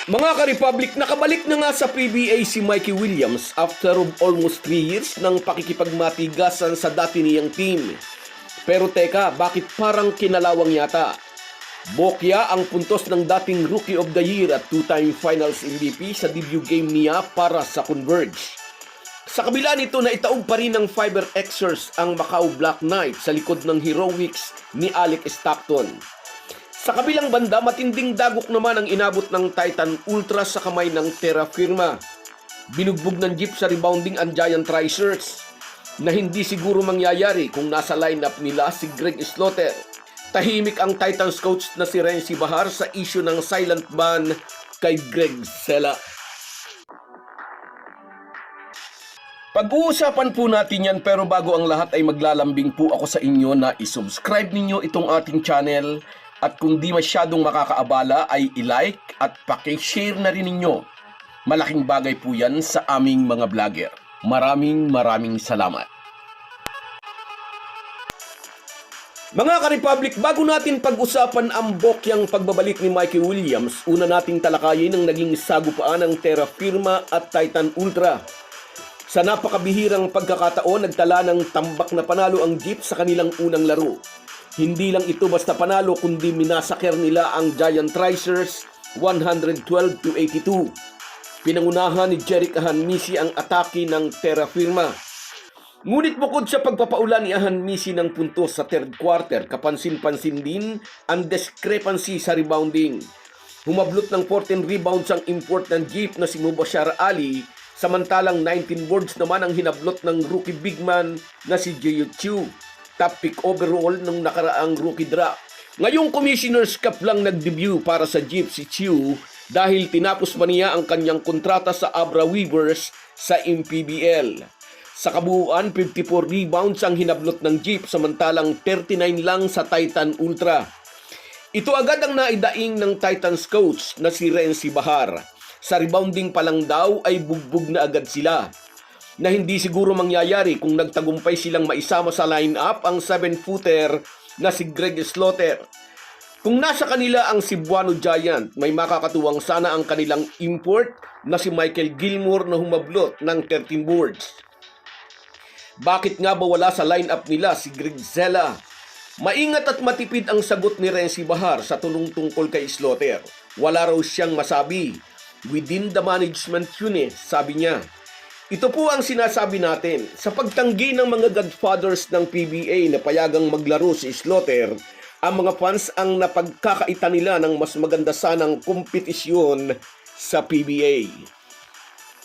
Mga ka-Republic, nakabalik na nga sa PBA si Mikey Williams after of almost 3 years ng pakikipagmatigasan sa dati niyang team. Pero teka, bakit parang kinalawang yata? Bokya ang puntos ng dating Rookie of the Year at 2-time Finals MVP sa debut game niya para sa Converge. Sa kabila nito na itaog pa rin ng Fiber Xers ang Macau Black Knights sa likod ng Heroics ni Alec Stockton. Sa kabilang banda, matinding dagok naman ang inabot ng Titan Ultra sa kamay ng Terra Firma. Binugbog ng jeep sa rebounding ang Giant Tricers na hindi siguro mangyayari kung nasa lineup nila si Greg Slaughter. Tahimik ang Titans coach na si Renzi Bahar sa issue ng silent ban kay Greg Sela. Pag-uusapan po natin yan, pero bago ang lahat ay maglalambing po ako sa inyo na isubscribe ninyo itong ating channel. At kung di masyadong makakaabala ay i-like at paki-share na rin ninyo. Malaking bagay po yan sa aming mga vlogger. Maraming salamat. Mga ka-Republic, bago natin pag-usapan ang bokyang pagbabalik ni Mikey Williams, una nating talakayin ang naging sagupaan ng Terra Firma at Titan Ultra. Sa napakabihirang pagkakataon, nagtala ng tambak na panalo ang jeep sa kanilang unang laro. Hindi lang ito basta panalo kundi minasaker nila ang Giant Tricers 112-82. Pinangunahan ni Jerick Ahanmisi ang atake ng Terra Firma. Ngunit bukod sa pagpapaulan ni Ahanmisi ng puntos sa third quarter, kapansin-pansin din ang discrepancy sa rebounding. Humablot ng 14 rebounds ang import ng jeep na si Mubashar Ali, samantalang 19 boards naman ang hinablot ng rookie big man na si Jae Chu. Top pick overall nung nakaraang rookie draft. Ngayong Commissioner's Cup lang nag-debut para sa Jeep si Chiu dahil tinapos pa niya ang kanyang kontrata sa Abra Weavers sa MPBL. Sa kabuuan, 54 rebounds ang hinablot ng Jeep samantalang 39 lang sa Titan Ultra. Ito agad ang naidaing ng Titans coach na si Renzi Bahar. Sa rebounding pa lang daw ay bugbog na agad sila, na hindi siguro mangyayari kung nagtagumpay silang maisama sa lineup ang 7-footer na si Greg Slaughter. Kung nasa kanila ang Cebuano Giant, may makakatuwang sana ang kanilang import na si Michael Gilmore na humablot ng 13 boards. Bakit nga ba wala sa lineup nila si Greg Sela? Maingat at matipid ang sagot ni Renzi Bahar sa tulong tungkol kay Slaughter. Wala raw siyang masabi. Within the management unit, sabi niya. Ito po ang sinasabi natin. Sa pagtanggi ng mga godfathers ng PBA na payagang maglaro si Slaughter, ang mga fans ang napagkakaita nila ng mas maganda sanang kompetisyon sa PBA.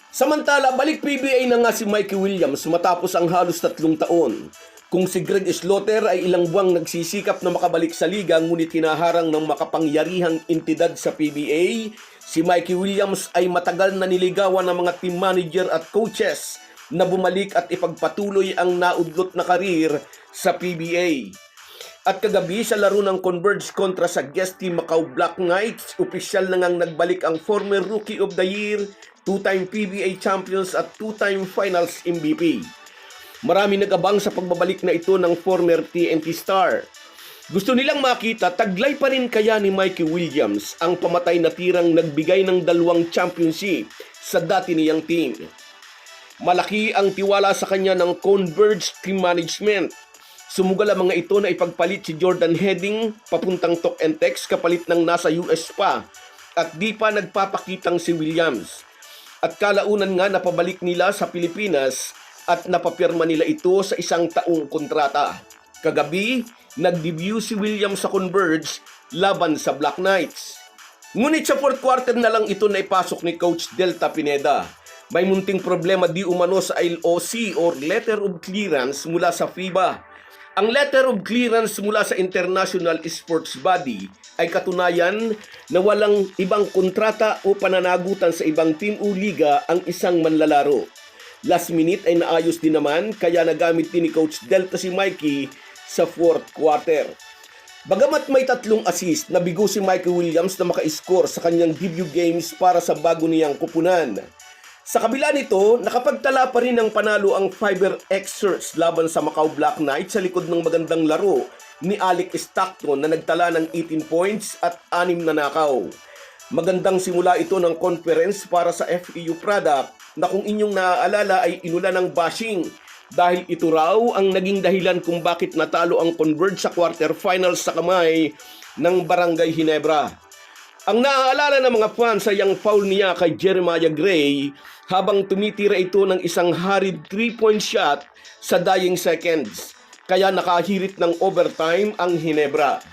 Samantala, balik PBA na nga si Mikey Williams matapos ang halos 3 taon. Kung si Greg Slaughter ay ilang buwang nagsisikap na makabalik sa liga ngunit hinaharang ng makapangyarihang entidad sa PBA, si Mikey Williams ay matagal na niligawan ng mga team manager at coaches na bumalik at ipagpatuloy ang naudlot na karir sa PBA. At kagabi sa laro ng Converge kontra sa guest team Macau Black Knights, opisyal na ngang nagbalik ang former Rookie of the Year, 2-time PBA champions at 2-time Finals MVP. Marami nag-abang sa pagbabalik na ito ng former TNT star. Gusto nilang makita, taglay pa rin kaya ni Mikey Williams ang pamatay na tirang nagbigay ng 2 championship sa dati niyang team. Malaki ang tiwala sa kanya ng Converge team management. Sumugal ang mga ito na ipagpalit si Jordan Heading papuntang Tok and Tex kapalit ng nasa US pa at di pa nagpapakitang si Williams. At kalaunan nga napabalik nila sa Pilipinas at napapirma nila ito sa 1 taong kontrata. Kagabi, nag-debut si Williams sa Converge laban sa Black Knights. Ngunit sa 4th quarter na lang ito na ipasok ni Coach Delta Pineda. May munting problema di umano sa LOC or Letter of Clearance mula sa FIBA. Ang Letter of Clearance mula sa International Sports Body ay katunayan na walang ibang kontrata o pananagutan sa ibang team o liga ang isang manlalaro. Last minute ay naayos din naman kaya nagamit din ni Coach Delta si Mikey sa 4th quarter. Bagamat may 3 assist, nabigo si Mikey Williams na maka-score sa kanyang debut games para sa bago niyang kupunan. Sa kabila nito, nakapagtala pa rin ng panalo ang Fiber Xers laban sa Macau Black Knights sa likod ng magandang laro ni Alec Stockton na nagtala ng 18 points at 6 na nakaw. Magandang simula ito ng conference para sa FEU product na kung inyong naaalala ay inulan ng bashing dahil ito raw ang naging dahilan kung bakit natalo ang Converge sa quarterfinals sa kamay ng Barangay Ginebra. Ang naaalala ng mga fans ay ang foul niya kay Jeremiah Gray habang tumitira ito ng isang harid 3-point shot sa dying seconds. Kaya nakahirit ng overtime ang Ginebra.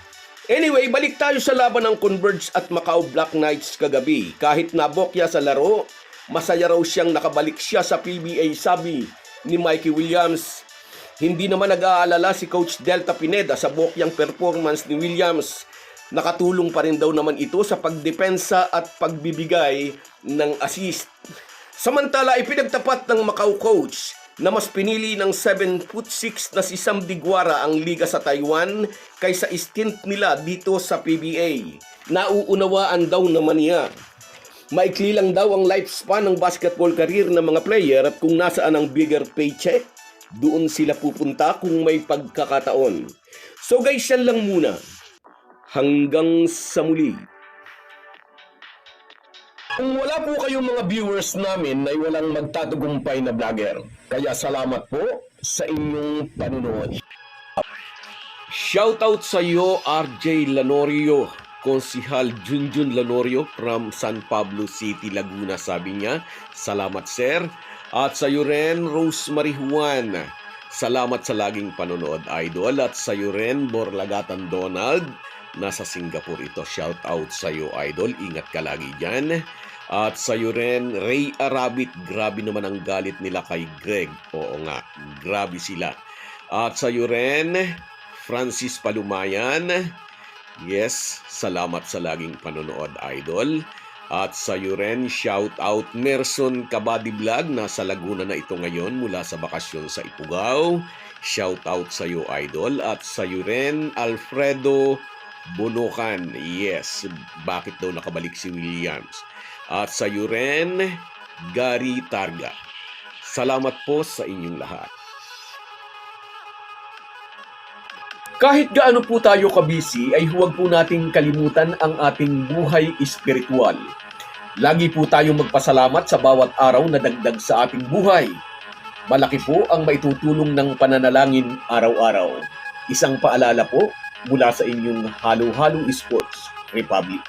Anyway, balik tayo sa laban ng Converge at Macau Black Knights kagabi. Kahit nabokya sa laro, masaya raw siyang nakabalik siya sa PBA, sabi ni Mikey Williams. Hindi naman nag-aalala si Coach Delta Pineda sa bokyang performance ni Williams. Nakatulong pa rin daw naman ito sa pagdepensa at pagbibigay ng assist. Samantala, ipinagtapat ng Macau coach na mas pinili ng 7'6" na si Sam Diguara ang liga sa Taiwan kaysa stint nila dito sa PBA. Nauunawaan daw naman niya. Maikli lang daw ang lifespan ng basketball career ng mga player at kung nasaan ang bigger paycheck, doon sila pupunta kung may pagkakataon. So guys, yan lang muna. Hanggang sa muli. Kung wala po kayong mga viewers namin ay walang magtatagumpay na vlogger. Kaya salamat po sa inyong panunood. Shoutout sa iyo RJ Lanorio, Konsihal Junjun Lanorio from San Pablo City, Laguna, sabi niya. Salamat sir. At sa iyo rin Rosemary Juan. Salamat sa laging panonood idol. At sa iyo rin Borlagatan Donald. Nasa Singapore ito. Shout out sa iyo, idol. Ingat ka lagi dyan. At sa iyo rin, Ray Arabit. Grabe naman ang galit nila kay Greg. Oo nga, grabe sila. At sa iyo rin, Francis Palumayan. Yes, salamat sa laging panonood, idol. At sa iyo rin, shout out Merson Kabadi Vlog. Nasa Laguna na ito ngayon mula sa bakasyon sa Ifugao. Shout out sa iyo, idol. At sa iyo rin, Alfredo Bonokan. Yes, bakit daw nakabalik si Williams? At sa iyo rin, Gary Targa. Salamat po sa inyong lahat. Kahit gaano po tayo kabisi, ay huwag po nating kalimutan ang ating buhay espiritual. Lagi po tayong magpasalamat sa bawat araw na dagdag sa ating buhay. Malaki po ang maitutulong ng pananalangin araw-araw. Isang paalala po, mula sa inyong Halo Halo Sports Republic.